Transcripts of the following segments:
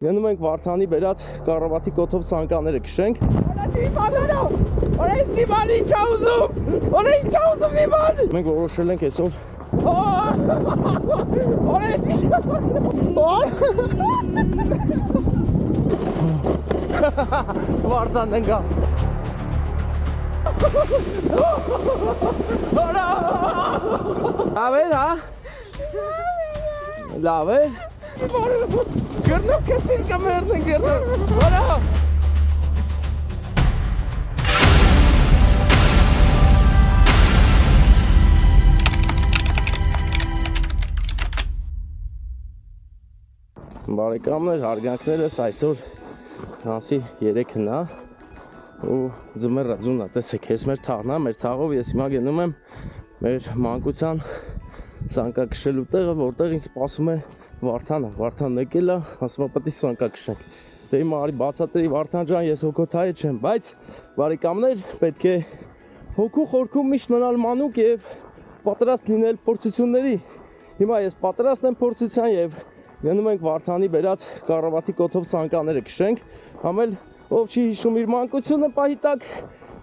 Գնում ենք Վարդանի բերած կառավատի կոթով սանկաները քշենք։ Մենք որոշել ենք այսօր Վարդան ենք Լավ էր, հա? Լավ էր Գրնով կեցին կամերն են գրնով Հորա Բարեկամներ, հարգանքներս այսօր հանսի 3-ն է ու ձմեռը ձունա, տեսեք, ես մեր թաղն է, մեր թաղով ես հիմա գնում եմ մեր մանկության սանկա քշելու տեղը, որտեղ ինձ սպասում է Վարդանը, Վարդանն եկել է, ասում է պետք է սանկա քշենք։ Դե հիմա արի բացատրի Վարդան ջան, ես հոգոթայը չեմ, բայց բարեկամներ, պետք է հոգու խորքում միշտ մնալ մանուկ եւ պատրաստ լինել փորձությունների։ Հիմա ես պատրաստ եմ փորձության եւ գնում ենք Վարդանի բերած կառավատի կոթով սանկաները քշենք, համել ով չի հիշում իր մանկությունը պահի տակ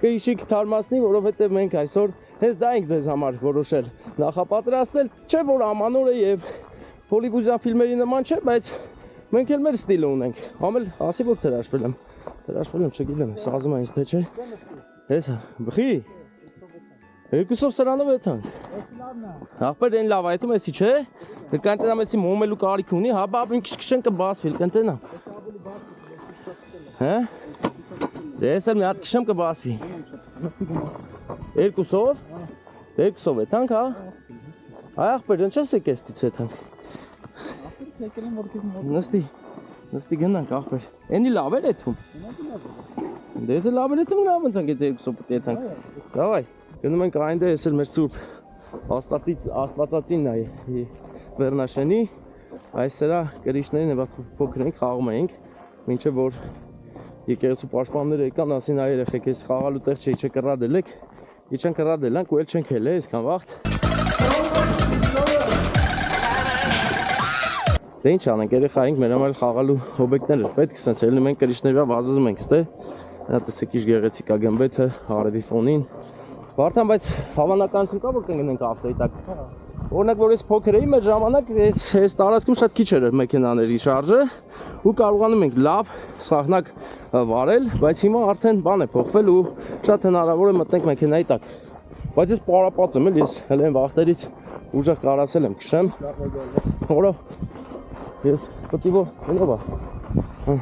կհիշի կթարմացնի, որովհետև մենք այսօր հենց դա ենք ձեզ համար որոշել նախապատրաստել, չէ որ ամանոր է եւ Հոլիվուդյան ֆիլմերի նման չէ, բայց մենք էլ մեր ստիլը ունենք, համել ասի որ թրաշվել եմ, չգիտեմ, սազում է ինձ թե չէ, ես բխի, երկուսով սրանով եթանք, աղբեր են լավ այդում եսի չէ, կանտենամ եսի մոմելու կարիք ունի, հա բապ ինք կշկշեն կբասվիլ, կանտենամ, հա, ես էլ մի հատ կշեմ կբասվի, երկուսով եթանք, հա, այ աղբեր են չես եկ եստից եթանք, նստի գնանք աղբեր, ենի լավ էր եթում, դե եթե լավ էր եթում լավ ընթանք եթե երկուսով պտ եթանք, դավայ, գնում ենք այնդ է ես էլ մեր սուրբ աստվածածին նայ վերնաշենի, այս սրա կրիշներին եվատ փոքր ենք, խաղում էինք, մինչև որ եկեղեցու պաշտպանները եկան, ասին այ երեխեք ես խաղալու տեղ չէ, իչե կռադել եք, իչեն կռադել ենք ու էլ չենք հել է, այսքան վաղտ Դե ինչ անենք, երեխա ենք, մեր համար խաղալու հոբեկներ էր, պետք սենց ելնում ենք կրիշների վրա վազվզում ենք ստե Նա տեսեք իշ գեղեցիկ ա գմբեթը, հարևի ֆոնին Վարդան, բայց հավանականություն կա, որ կնգնենք ավտոյի տակ Օրինակ, որ ես փոքր էի, մեր ժամանակ այս տարածքում շատ քիչ էր մեքենաների շարժը ու կարողանում ենք լավ սահնակ վարել, բայց հիմա արդեն բան է փոխվել ու շատ հնարավոր է մտնենք մեքենայի տակ Բայց ես պարապած եմ, ես հել են վաղտերից ուժեղ կարացել եմ քշեմ Հորա Ես պետք է որ հենով է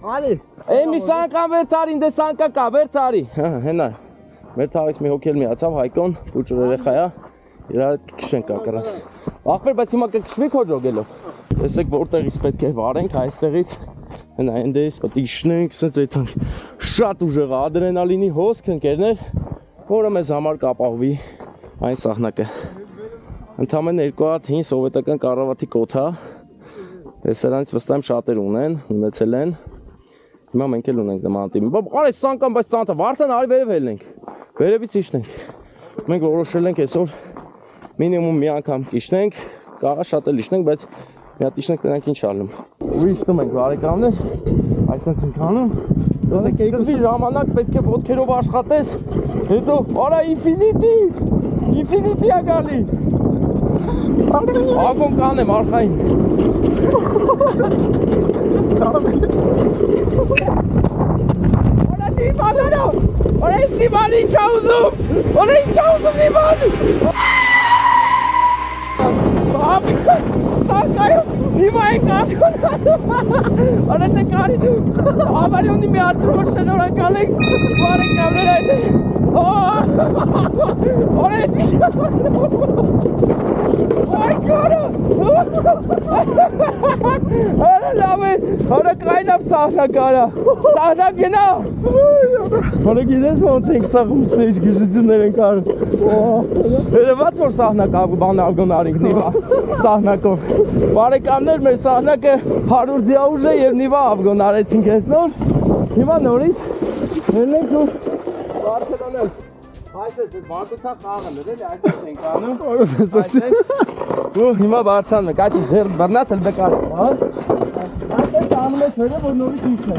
Արի Էմի սանկան վերցարի, ինձ սանկա կա, վերցարի Հենա Մեր թաղից մի հոգել միացավ, Հայկոն, փուճուր երեխայա Իրար հետ կքշենք ակրած Աղբեր, բայց հիմա կքշվի քո ջոգելով Տեսեք որտեղից պետք է վարենք այստեղից Հենա էնդեից պետք է իշխնենք, սենց եթանք Շատ ուժեղ ադրենալինի հոսք ընկերներ Որը մեզ համար կապահովի այն սահնակը Ընդամենը 2 հատ հին սովետական կառավատի կոթա Ես սրանից վստահ եմ շատեր ունեցել են Հիմա մենք էլ ունենք նման տիպի Արեց սանկան, բայց ծանոթ է, Վարդան արի վերև հելնենք Վերևից իջնենք Մենք որոշել ենք այսօր մինիմում մի անգամ իջնենք Կարա շատ էլ իջնենք, բայց մի հատ իջնենք տնենք ինչ ալնում Ու իջնում ենք բարեկամներ Այսենց ենք անում Սկզբի ժամանակ պետք է ոտքերով աշխատես Հետո արա ինֆինիտի ա գալի Ագոն կանեմ արխային Արա դիվան արա Արա ես դիվան ինչ ա ուզում Արա ինչ ա ուզում դիվան Բապ Սարկայում Հիմա ենք ատքոն Արա նկարի դու Ավարյոնի միացր որ շնորհակալ ենք Բարեկամներ այս Արա ես ինչ Այ կարը Արա լավ է Արա կայնապ սահնակ արա Սահնակ ենա Արա գիտես ոնց ենք սաղում ստեջ գժություններ ենք արում Երևաց որ սահնակ բան ալգոն արինք նիվա Սահնակով Բարեկամներ մեր սահնակը 100 դիաուժ է և նիվա ալգոն արեցինք ես նոր Հիմա նորից Հերնենք ու Բարդելոնել Այսպես բարկուցա խաղը լրել է, այսպես ենք անում Այսպես ու հիմա բարձանում ենք, այսպես դեր բռնած էլ բեկար Այսպես անում Այս վերը որ նորից իջա։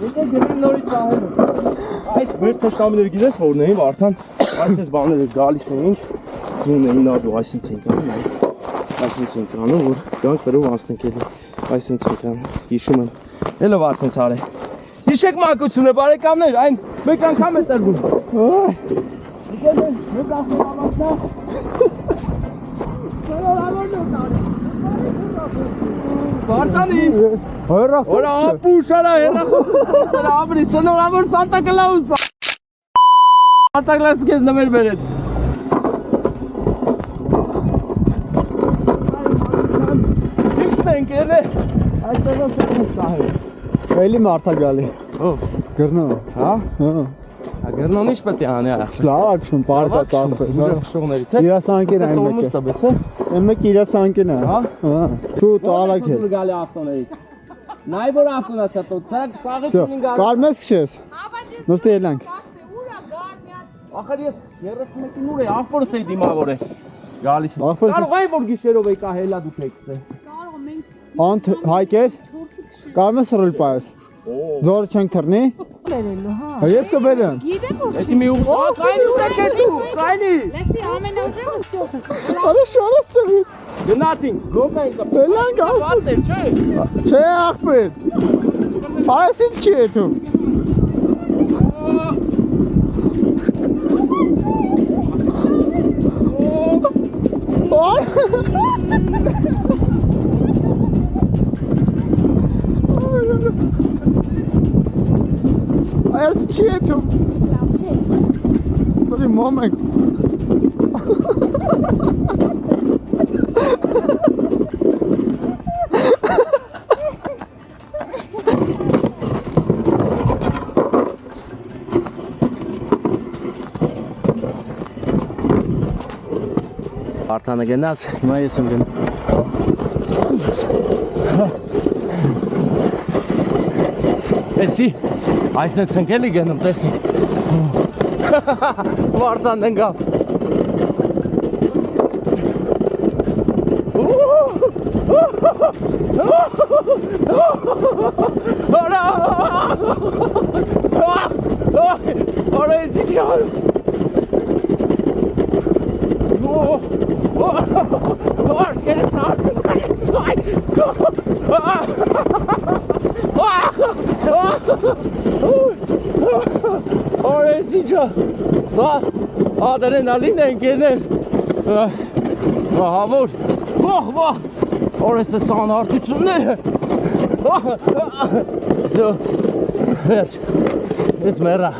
Եկեք գնանք նորից սահելը։ Այս մեր թշնամիները գիտես որն էին Վարդան։ Այս բաները գալիս էինք, ձուն էին նադու, այսինց ենք անում, այսինց ենք անում, որ գանք վերով անցնենք էլի, այսինց ենք անում, հիշում եմ, էլով ասենց արե։ Հիշեք մանկությունը, բարեկամներ, այն մեկ անգամ է տրվում։ Եկել են, մեկ ախոր ավարդա։ Սորորավորն եմ տարի։ Վարդանի։ Որա ապուշարա հեռախոսը ապրի, սոնորավոր Սանտա Կլաուս։ Սանտա Կլաուս քեզ նվեր բերեց։ Ինչն ենք ելե։ Այստեղ ենք սահել։ Էլի մարդա գալի։ Ով։ Գրնո։ Հա։ Հա։ Գրնոն ինչ պետք է անի արա։ Լավ ակշն պարտա տախվել։ Խշողներից է։ Իրասանկեն այն Տոմուս մեկը։ տվեց է։ Այն մեկը իրասանկեն է։ Հա։ Հա։ Դու տալակ է։ Գալի ավտոներից։ Նայ որ ավտոնա չտո, սաղից ունին գալի։ Կարմես քշես։ Նստի ելանք։ Ախր ես 31-ին ուր է, աղբորս էի դիմավոր է։ Գալիս է։ Աղբորս Կարող է որ գիշերով եկա հելա դու տեքստ է։ Կարող մենք Անդ հայկեր։ Կարմես ռոլ պայես։ Ձորը չենք թռնի։ բերելու, հա։ Ես կբերեմ։ Գիտեմ որ Էսի մի ուղ։ Կայնի ուր եք դու, կայնի։ լսի ամենաուժը ստոփ։ Արաշ ճի։ Գնացին, գոկային կա։ Ելանք աղ։ Բատ է, չէ։ Չէ աղբեր։ Այս ինչ չի դու։ Այս չի դու։ Բարի մոմենտ։ Վարդանը գնաց, հիմա ես եմ գնում։ Էսի, այսն է ցնկելի գնում, տեսի։ Վարդան ընկավ։ Արա էսի չար։ Horse, get it out! Oraya sıca. Adrenalin engeller. Hamur. Vah vah. Orası sana artık ne? So. Evet. Esmera.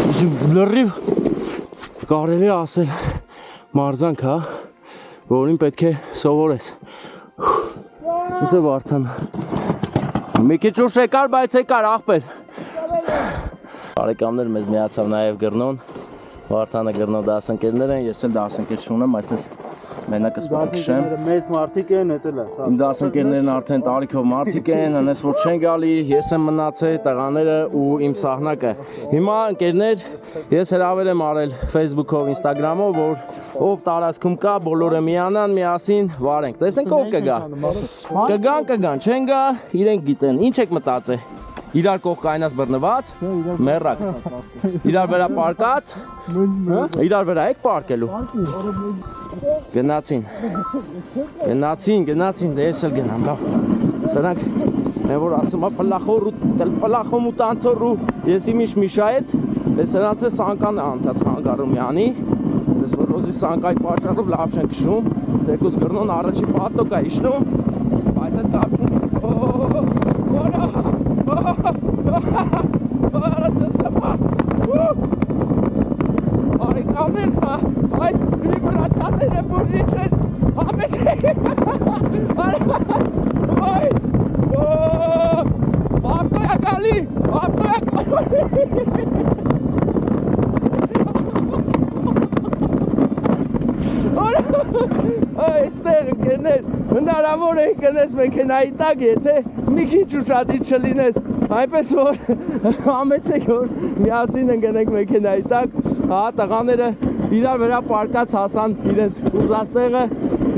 Bizim blurriv. Կարելի է ասել մարզանք, հա, որին պետք է սովորես։ Ոնց է Վարդան։ Մի քիչ ուշ եկար, բայց եկար աղբեր։ Բարեկամներ, մեզ միացավ նաև Գրնոն։ Վարդանը Գրնո դասընկերներ են, ես էլ դասընկեր չունեմ, այսպես մենակս պետք է քշեմ։ Մեծ մարդիկ են, էտել է։ Իմ դասընկերներն արդեն տարիքով մարդիկ են, անես որ չեն գալի, ես եմ մնացել, տղաները ու իմ սահնակը։ Հիմա ընկերներ, ես հրավեր եմ արել Facebook-ով, Instagram-ով, որ ով տարածքում կա, բոլորը միանան, միասին վարենք։ Տեսնենք ով կգա։ Կգան, չեն գա, իրենք գիտեն։ Ինչ եք մտածել։ Իրար կողք կայնած բռնված, մեռակ։ Իրար վրա պարկած, իրար վրա եք պարկելու։ Գնացին, դե ես էլ գնամ, լավ։ Սրանք մեն որ ասում է պլախոմ ու տանցոր ու ես իմիշ միշա հետ, ես սրանց է սանկան է անդատ խանգարում յանի, ես որ ոզի սանկայի պաճարով լավ չեն կշում, դեկուզ Գրնոն առաջի պատոք է իշնում, բայց այդ կապչում, Բարեկամներ սա, այս վիբրացիաները բուրժի չեն, ամես ավտոյա գալի, այստեղ ընկերներ, հնարավոր է ընկնես մեքենայի տակ, եթե մի քիչ ուշադիր չլինես, այնպես որ ամեցեք որ միասին ընկնենք մեքենայի տակ, հա տղաները իրար վրա պարկած հասան իրենց ուզած տեղը,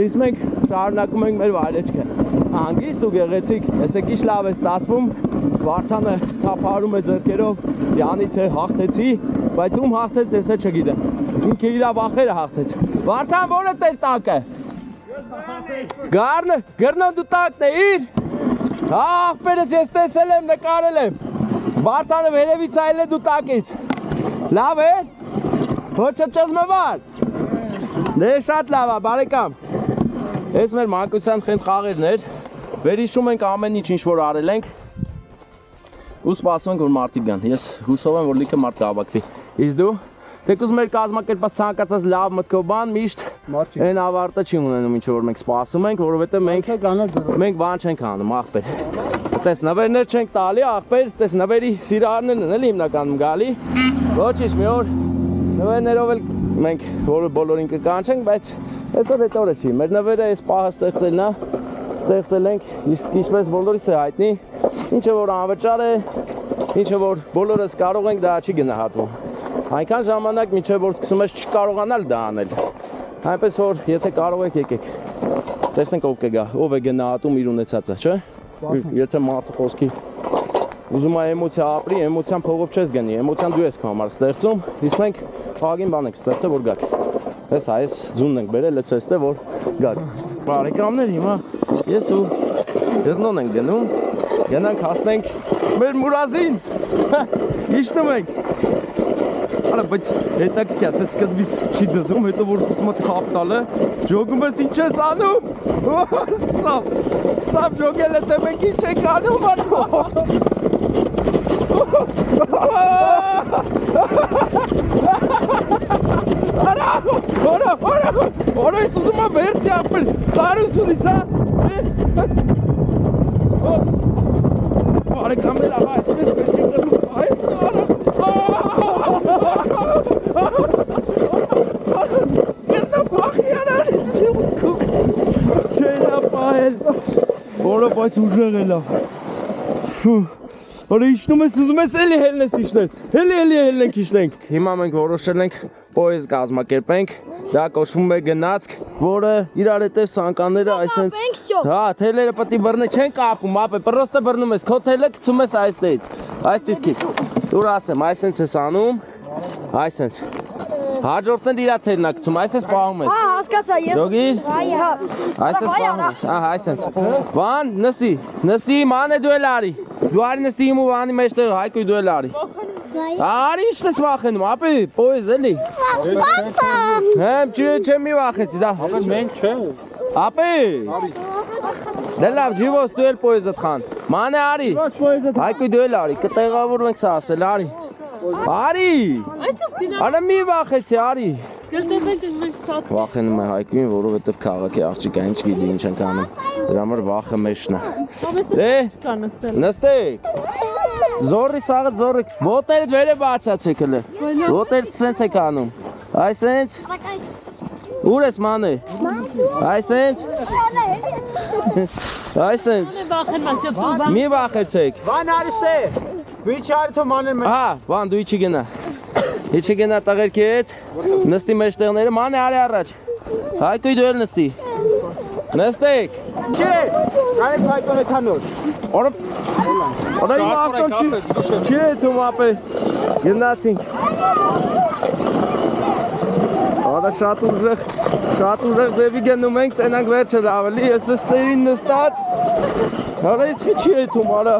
իսկ մենք շարունակում ենք մեր վայրեջքը։ հանգիստ ու գեղեցիկ։ Եսեք ինչ լավ է ստացվում։ Վարդանը թափարում է ձեռքերով, յանի թե հաղթեցի, բայց ում հաղթեց, ես չգիտեմ։ Ինքը իր վախերը հաղթեց։ Վարդան, ո՞ր է տեր տակը։ Գառնը, գրնոն դու տակն է իր։ Հա, աղբերս ես տեսել եմ, նկարել եմ։ Վարդանը վերևից այլ է դու տակից։ Լավ է։ Ոչ չճզմվար։ Դե շատ լավ է, բարեկամ։ Ես մեր մանկության խենթ խաղերն էր, վերհիշում ենք ամեն ինչ որ արել ենք ու սպասում ենք որ մարդիկ գան։ Ես հուսով եմ որ լիքը մարդ կհավաքվի։ Իսկ դու թեկուզ մեր կազմակերպած ցանկացած լավ մտքով բան միշտ այն ավարտը չի ունենում ինչ որ մենք սպասում ենք, որովհետև մենք բան չենք անում, աղբեր։ Տես նվերներ չենք տալի, աղբեր, տես նվերի սիրահարներն են էլի հիմնականում գալի։ Ոչինչ, մի օր նվերներով էլ մենք բոլորին կկանչենք, բայց այսօր այդ օրը չի։ Մեր նվերը այս պահը ստեղծել ենք, իսկ ինչպես բոլորիս է հայտնի, ինչը որ անվճար է, ինչը որ բոլորս կարող ենք, դա չի գնահատվում։ Այնքան ժամանակ մինչև որ սկսում ես չկարողանալ դա անել։ Այնպես որ եթե կարող եք եկեք։ Տեսնենք ով կգա, ով է գնահատում իր ունեցածը, չէ՞։ Եթե մարդը խոսքի ուզում է էմոցիա ապրի, էմոցիան փողով չես գնի, էմոցիան դու ես քո համար ստեղծում, իսկ մենք խաղին բան ենք ստեղծել որ գաք։ Հես այս ձունն ենք բերել, էս էստե որ գաք։ Բարեկամներ հիմա ես ու Գրնոն ենք գնում, գնանք հասնենք մեր մուրազին։ Իշտում ենք։ Արա, բայց հետաքրքիր է, սկզբից չի դզում, հետո որ սկսում է թափ տալը, ջոգում ես ինչ ես անում։ Սկսավ ջոգել ես, մենք ինչ ենք անում Արա, ես ուզում եմ վերցի ապել, ծարությունից, բարեկամներ աղա, այսպես պետք է կրում, այս Որը բայց ուժեղ է լավ։ Որը իշնում ես, ուզում ես էլի հելնես իշնես, էլի հելնենք իշնենք։ Հիմա մենք որոշել ենք պոեզ կազմակերպենք, դա կոչվում է գնացք, որը իրար հետև սանկանները այսենց, հա, թելերը պտի բռնե չեն կապում, ապե, պրոստը բռնում ես, քո թելը գցում ես այստեղից, այս դիսկից, դուր ասեմ, այսենց ես անում, այսենց, հաջորդն իրա թելն է գցում, այսպես պահում ես։ Հա, հասկացա, ես։ Ջոգիր։ Այսպես պահում ես։ Ահա, այսպես։ Վան, նստի, ման է դու էլ արի։ Դու արի նստի իմ ու վանի մեջտեղ, Հայկույ դու էլ արի։ Արի ինչ ես վախենում, ապի, պոեզ էլի։ Հեմ, չեմ մի վախեցի, դա։ Ապա մենք չէ։ Ապի։ Դե լավ, ջիվոս դու էլ պոեզդ խան։ Ման է արի։ Հայկույ դու էլ արի, կտեղավորվենք սա ասել, արի։ Արի։ Արա մի վախեցի, արի։ Վախենում է Հայկույն, որովհետև քաղաքի աղջիկա ինչ գիտի ինչ ենք անում։ Դրա համար վախը մեջն է։ Դե, նստեք։ Զորի սաղը զորի, ոտերդ վերը բացացեք հլը։ Ոտերդ սենց եք անում։ Այսենց։ Ուր ես ման է։ Այսենց։ Այսենց։ Մի վախեցեք։ Վան արիստե։ Դու ինչ արի թո մանեն մենք։ Ահա, վան դու իչի գնա։ Իչի գնա տղերքի հետ։ Նստի մեջտեղները, ման է արի առաջ։ Հայկույ դու էլ նստի։ Նստեք։ Չէ, կարեք Հայկոն էթանոր։ Օրա իմ ավտոն չի թում ապե։ Գնացինք։ Արա շատ ուժեղ ձևի գնում ենք, տենանք վերջը ավելի, ես ես ծերին նստած։ Արա ես խի չի եթում, արա։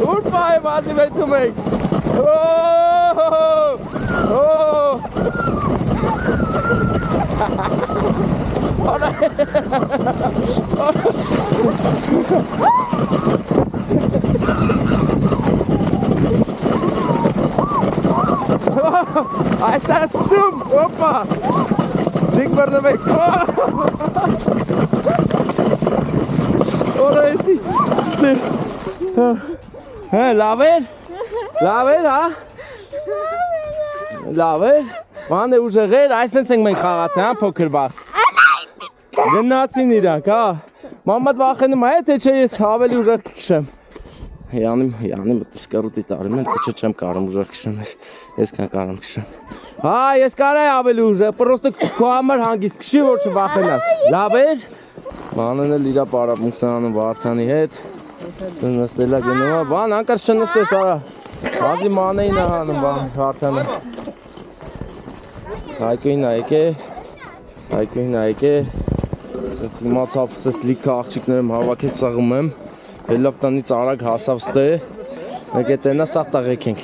Ուր պահ եմ ազիվ եթում ենք։ Այստեղ սկսում, ոպա, դիք բրնում եք, օրա եսի, ստեր, լավ էր, հա, լավ էր, ման է ուժեղ էր, այսենց ենք մենք խաղացը, հա, փոքր բաղ, գնացին իրանք, հա, մամատ վախենում է, թե չէ ես ավելի ուժեղ կքշեմ, Յանի մտես կարոտի տարում են, թե չեմ կարում ուժեղ քշեմ, այսքան կարում քշեմ։ Հա, ես կարայի ավելի ուժեղ, պրոստը քո համար հանգիստ քշի, որ չվախենաս։ Լավ էր։ Մանեն էլ իրա պարապմունքն անում Վարդանի հետ։ Նստելա գնում է, բան անկարծ չնստես արա։ Բազի մանեին է հանում Վարդանը։ Հայկույն նայեք է։ Սենց իմացավ, սենց լիքը աղջիկներ եմ հավաքես սաղում եմ։ Հելավ տնից արագ հասավ ստե։ Մեկ է տենա սաղ տաղեք ենք։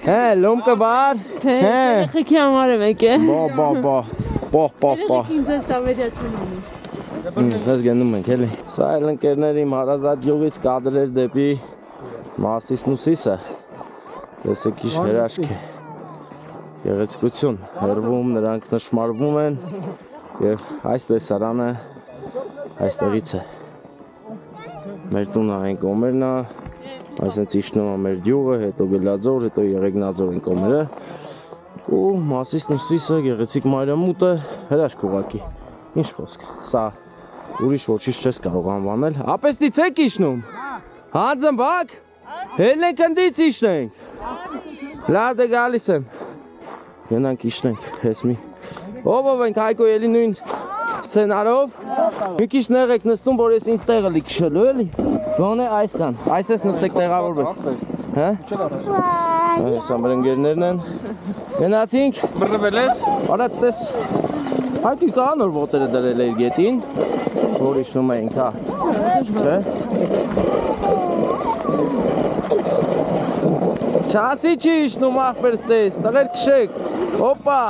Հե, լոմկը բար։ Թե երեխեքի համար եմ եկել։ Բա։ Ինձ էս ավերիացում անում։ Ես գնում ենք էլի։ Սա էլ ընկերների հարազատ յուղից կադրեր դեպի Մասիսն ու Սիսը։ Տեսեք ինչ հրաշք է։ Գեղեցկություն, հերվում, նրանք նշմարվում են և այս տեսարանը այստեղից է։ Մեր տունը այն կոմերն է, այսենց իջնում է մեր գյուղը, հետո Գլաձոր, հետո Եղեգնաձոր են կոմերը ու Մասիսն ու Սիսը, գեղեցիկ մայրամուտը, հրաշք ուղղակի, ինչ խոսք, սա ուրիշ ոչինչ չես կարող անվանել, ապեստից եք իջնում, հանձնբակ, հելնենք ընդից իջնենք, լավ դե գալիս եմ, գնանք իջնենք, ես մի, ով ենք Հայկո էլի նույն սցենարով, մի քիչ նեղ եք նստում, որ ես ինձ տեղը լի քշելու էլի, գոնե այսքան, այս ես նստեք տեղավորվեք, հա? Հեսա մեր ընկերներն են, գնացինք, բռնվել ես, արա տես, Հայկի կա նոր ոտերը դրել էր գետին, որ իջնում էինք, հա, չէ? Չացի չի իջնում աղբերս տես, տղեր քշեք, հոպա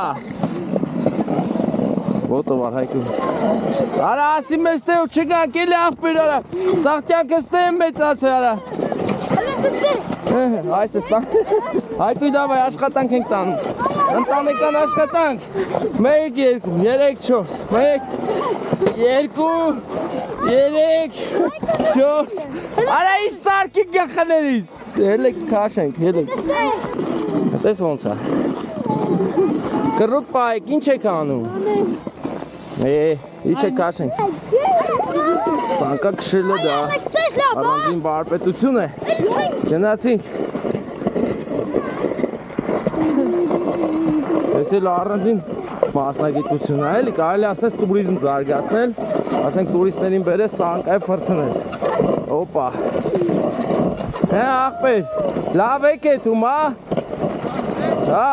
Ոտը վար Հայկում Արա ասի մեզ տեով չգանք էլի աղբեր արա Սաղթյանքս տե եմ մեծաց է արա Այս ես տան Հայկույ դավայ աշխատանք ենք տանում Ընտանեկան աշխատանք Մեկ, երկու, երեք, չորս Մեկ, երկու, երեք, չորս Արա իս սարքի գխներից Ելեք կաշենք, ելեք Տես ոնց է Կռուկ պայք, ինչ եք անում Ինչ եք կաշենք Սանկա կշելը դա Առանձին բարպետություն է Գնացինք Ես էլ առանձին մասնագիտություն է էլի կարելի ասես տուրիզմ զարգացնել ասենք տուրիստներին բերես սանկայ ֆրցնես Օպա Հե աղբեր լավ եք եթում հա Հա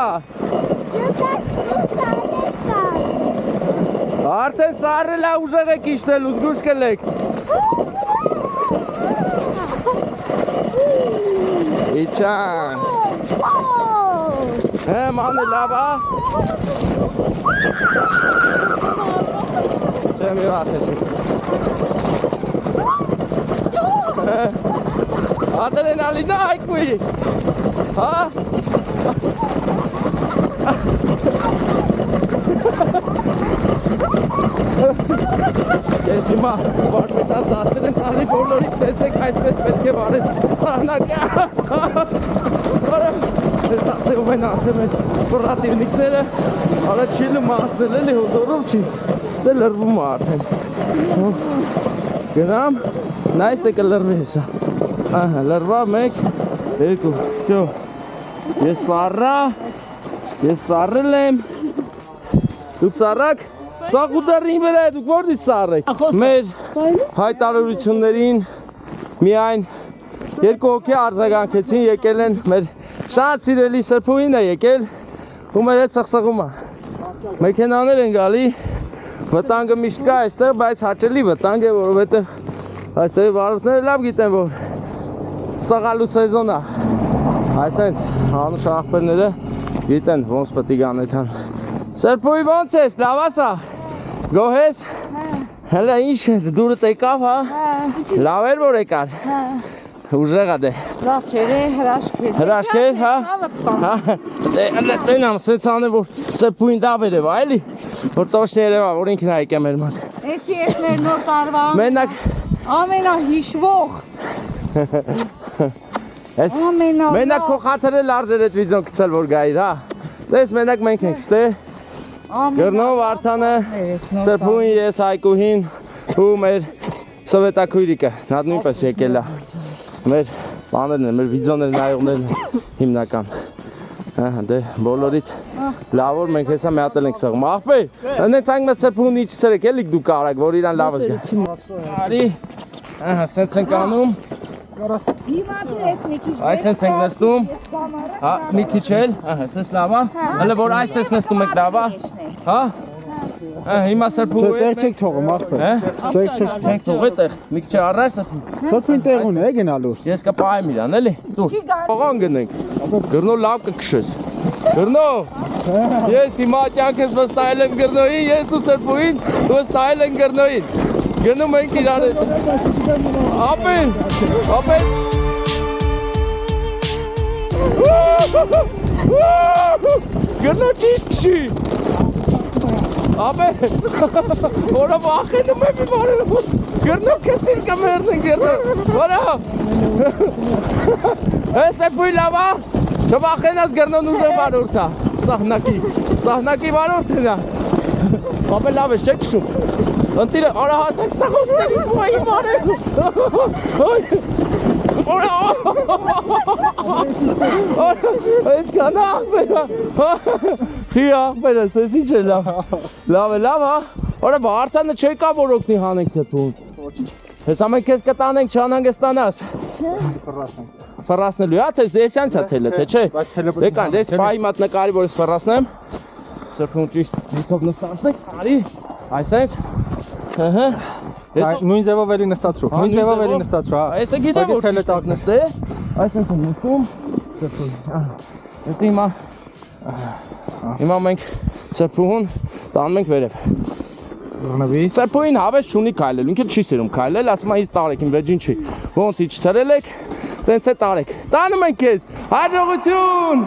Արդեն սարել է ուժեղ եք իշնել ուզգուշ կլեք Իչան Հե ման է լավ հա Չեմ և ատեցի Ադրենալինա Հայկուի Հա Ես հիմա վարպետած դասեր եմ տալի բոլորիք տեսեք այսպես պետք է վարես սարնակյա Ես աստեղով են ասեմ են պրատիվնիկները Արա չիլը մասնել էլի հոզորով չի Ստե լրվում արդեն Գնամ նայս տեկը լրվի հեսա Ահա լրվա մեկ երկու Սյո Ես սարրել եմ Դուք սարրակ Սաղ ուտերին վրա է, դուք որդից սարեք Մեր հայտարարություններին միայն երկու հոգի արձագանքեցին եկել են մեր շատ սիրելի սրբուհին է եկել ու մեր հետ սխսղում է Մեքենաներ են գալի վտանգը միշտ կա այստեղ, բայց հաճելի վտանգ է, որովհետև այստեղի վարորդները լավ գիտեն, որ սաղալու սեզոն է Այսենց անուշ աղբերները գիտեն ոնց պետք է անեթան Սրբուհի ոնց ես, լավ ասա Գոհ ես, հելա ինչ դուրդ եկավ հա, լավ էր որ եկար, ուժեղ ա դե Լավ չեր է, Հրաշք էր, հա, տենամ սենց անը որ սրբույն դա վերև, այլի, որ տոշն երևա, որ ինքն ա եկեմ էր ման Էսի ես մեր նոր տարվա ամենահիշվող Մենակ քո խաթրել արժեր էտ վիդյոն կցել որ գայր, հա Դես մենակ մենք ենք ստե Գրնով արդանը, սրբույն ես Հայկուհին ու մեր սովետակույրիկը, նա նույնպես եկել է մեր բաներն են, մեր վիդեոներ նայողներն են հիմնական։ Ահա, դե բոլորիդ լավ որ մենք հեսա մի հատ ենք սեղում։ Աղբե, այնց այն մեծ սեփունի չցրեք էլի դու կարակ, որ իրան լավ զգա։ Արի։ Ահա, սենց ենք անում։ Հիմա դու ես մի քիչ։ Այս սենց ենք նստում։ Հա, մի քիչ էլ, ահա, սենց լավ է։ Հələ որ այս ես նստում եք լավ է։ Հա։ Հիմա սրբու Տեղ չեք թողում ախպեր։ Տեղ չեք։ Չենք թողի տեղ, մի քիչ առաջ սխում։ Սրբին տեղ ունի է գնալու։ Ես կպահեմ իրան, էլի։ Դու։ Ողան գնենք։ Գրնո լավ կքշես։ Գրնո։ Ես հիմա կյանքս վստահել եմ գրնոյին, ես ու սրբուին վստահել են գրնոյին։ Գնում ենք իրար հետ։ Ապեն։ Ապեն։ Գրնո ճիշտ քշի։ Ապե, որը վախենում եմ իմ արև, գրնո կեցիր կմերնին գրնո, որը, ես է բույ լավա, չվախենաս գրնոն ուժը վարորդա, սահնակի վարորդը նա, ապե լավ ես չեք շում, ընտիրը, արա հասակ սախոսների բույ իմ արև, Այս կանա աղբերա, խի աղբերա, սես ինչ է լավ, լավ է, որը վարդանը չի կա որ ոգնի հանենք սեպում, հեսա մենք ես կտանենք չանանք եստանաս, ֆրասնելու, թե ես յանց է թելը, թե չէ, դեկան, դես պահի մատ նկարի որ ես ֆրասնեմ, սեպում ճիշտ դիթով նստանցնենք, արի, այս այնց, Նույն ձևով էլի նստացրու, նույն ձևով էլի նստացրու, հա։ Այսը գիտե որ ճիշտ նստե, այսինքն եմ նստում, նստի հիմա մենք սրբուհուն տանում ենք վերև։ Ռնվի։ Սրբուհին հավես չունի քայլել, ինքը չի սիրում քայլել, ասում է ինձ տարեք, իմ վերջին չի, ոնց իչ ցրել եք, տենց է տարեք, տանում ենք քեզ, հաջողություն,